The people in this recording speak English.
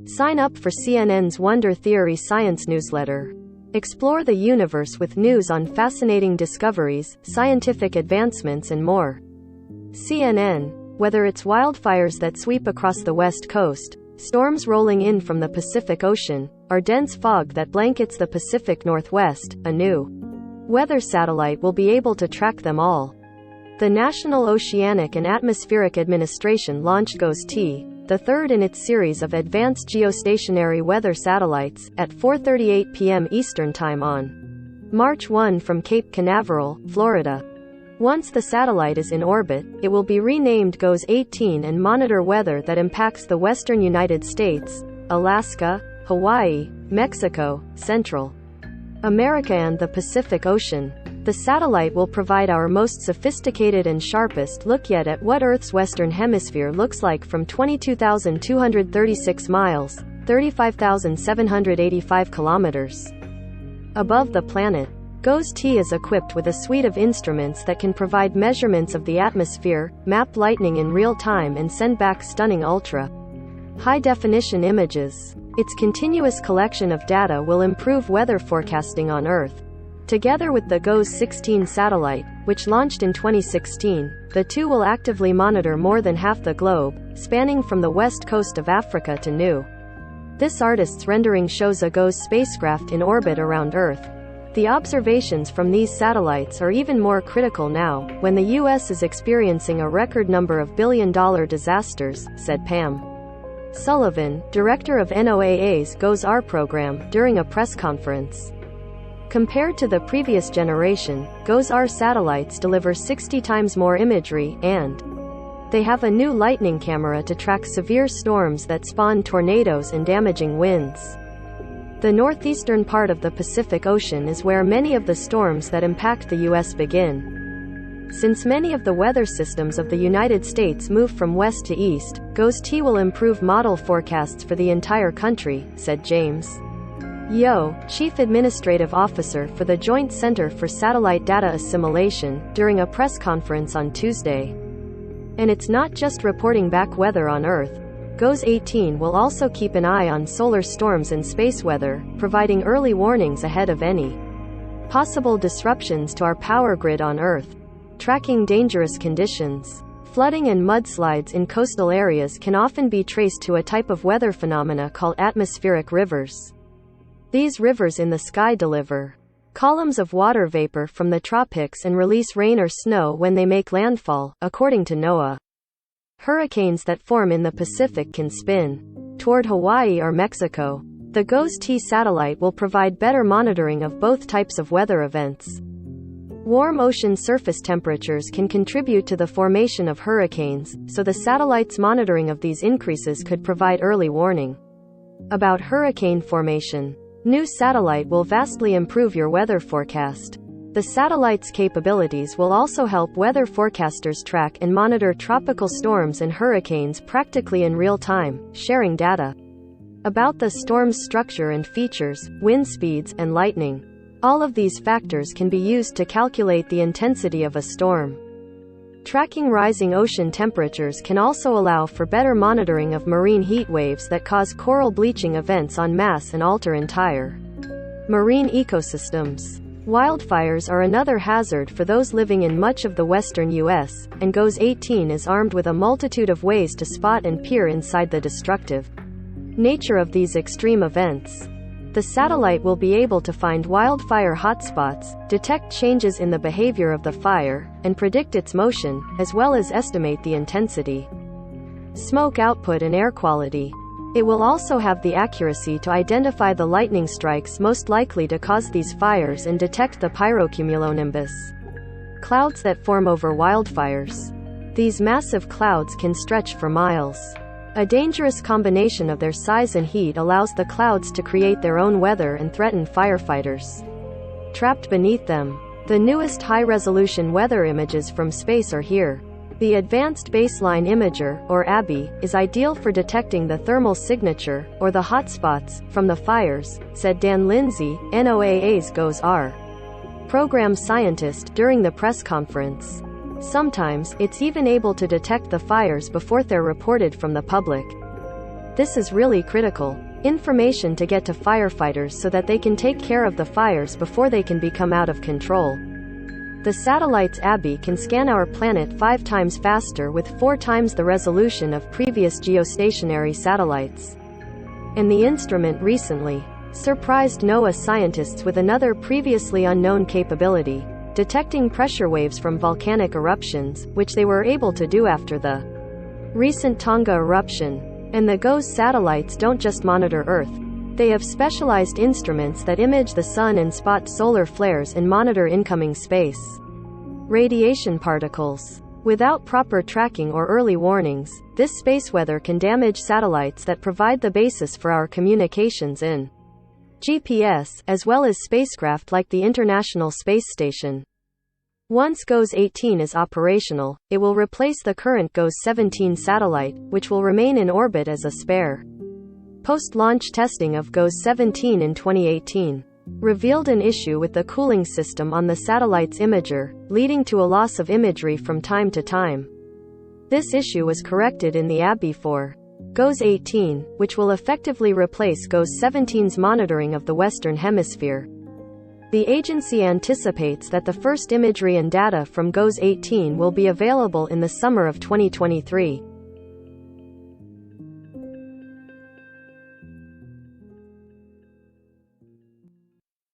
Sign up for CNN's Wonder Theory Science newsletter. Explore the universe with news on fascinating discoveries, scientific advancements, and more. CNN. Whether it's wildfires that sweep across the West Coast, storms rolling in from the Pacific Ocean, or dense fog that blankets the Pacific Northwest, a new weather satellite will be able to track them all. The National Oceanic and Atmospheric Administration launched GOES-T, the third in its series of advanced geostationary weather satellites, at 4:38 p.m. Eastern Time on March 1 from Cape Canaveral, Florida. Once the satellite is in orbit, it will be renamed GOES-18 and monitor weather that impacts the western United States, Alaska, Hawaii, Mexico, Central America and the Pacific Ocean. The satellite will provide our most sophisticated and sharpest look yet at what Earth's western hemisphere looks like from 22,236 miles, 35,785 kilometers, above the planet. GOES-T is equipped with a suite of instruments that can provide measurements of the atmosphere, map lightning in real time, and send back stunning ultra-high-definition images. Its continuous collection of data will improve weather forecasting on Earth. Together with the GOES-16 satellite, which launched in 2016, the two will actively monitor more than half the globe, spanning from the west coast of Africa to New. This artist's rendering shows a GOES spacecraft in orbit around Earth. The observations from these satellites are even more critical now, when the U.S. is experiencing a record number of billion-dollar disasters, said Pam Sullivan, director of NOAA's GOES-R program, during a press conference. Compared to the previous generation, GOES-R satellites deliver 60 times more imagery, and they have a new lightning camera to track severe storms that spawn tornadoes and damaging winds. The northeastern part of the Pacific Ocean is where many of the storms that impact the U.S. begin. Since many of the weather systems of the United States move from west to east, GOES-T will improve model forecasts for the entire country, said James Yo, Chief Administrative Officer for the Joint Center for Satellite Data Assimilation, during a press conference on Tuesday. And it's not just reporting back weather on Earth. GOES-18 will also keep an eye on solar storms and space weather, providing early warnings ahead of any possible disruptions to our power grid on Earth. Tracking dangerous conditions. Flooding and mudslides in coastal areas can often be traced to a type of weather phenomena called atmospheric rivers. These rivers in the sky deliver columns of water vapor from the tropics and release rain or snow when they make landfall, according to NOAA. Hurricanes that form in the Pacific can spin toward Hawaii or Mexico. The GOES-T satellite will provide better monitoring of both types of weather events. Warm ocean surface temperatures can contribute to the formation of hurricanes, so the satellite's monitoring of these increases could provide early warning about hurricane formation. New satellite will vastly improve your weather forecast. The satellite's capabilities will also help weather forecasters track and monitor tropical storms and hurricanes practically in real time, sharing data about the storm's structure and features, wind speeds, and lightning. All of these factors can be used to calculate the intensity of a storm. Tracking rising ocean temperatures can also allow for better monitoring of marine heat waves that cause coral bleaching events en masse and alter entire marine ecosystems. Wildfires are another hazard for those living in much of the western U.S., and GOES-18 is armed with a multitude of ways to spot and peer inside the destructive nature of these extreme events. The satellite will be able to find wildfire hotspots, detect changes in the behavior of the fire, and predict its motion, as well as estimate the intensity, smoke output, and air quality. It will also have the accuracy to identify the lightning strikes most likely to cause these fires and detect the pyrocumulonimbus clouds that form over wildfires. These massive clouds can stretch for miles. A dangerous combination of their size and heat allows the clouds to create their own weather and threaten firefighters trapped beneath them. The newest high-resolution weather images from space are here. The Advanced Baseline Imager, or ABI, is ideal for detecting the thermal signature, or the hotspots, from the fires, said Dan Lindsay, NOAA's GOES-R program scientist, during the press conference. Sometimes, it's even able to detect the fires before they're reported from the public. This is really critical information to get to firefighters so that they can take care of the fires before they can become out of control. The satellite's ABI can scan our planet 5 times faster with 4 times the resolution of previous geostationary satellites. And the instrument recently surprised NOAA scientists with another previously unknown capability, detecting pressure waves from volcanic eruptions, which they were able to do after the recent Tonga eruption. And the GOES satellites don't just monitor Earth. They have specialized instruments that image the sun and spot solar flares and monitor incoming space radiation particles. Without proper tracking or early warnings, this space weather can damage satellites that provide the basis for our communications in GPS, as well as spacecraft like the International Space Station. Once GOES 18 is operational, it will replace the current GOES 17 satellite, which will remain in orbit as a spare. Post-launch testing of GOES 17 in 2018 revealed an issue with the cooling system on the satellite's imager, leading to a loss of imagery from time to time. This issue was corrected in the ABI for GOES 18, which will effectively replace GOES 17's monitoring of the Western Hemisphere. The agency anticipates that the first imagery and data from GOES 18 will be available in the summer of 2023.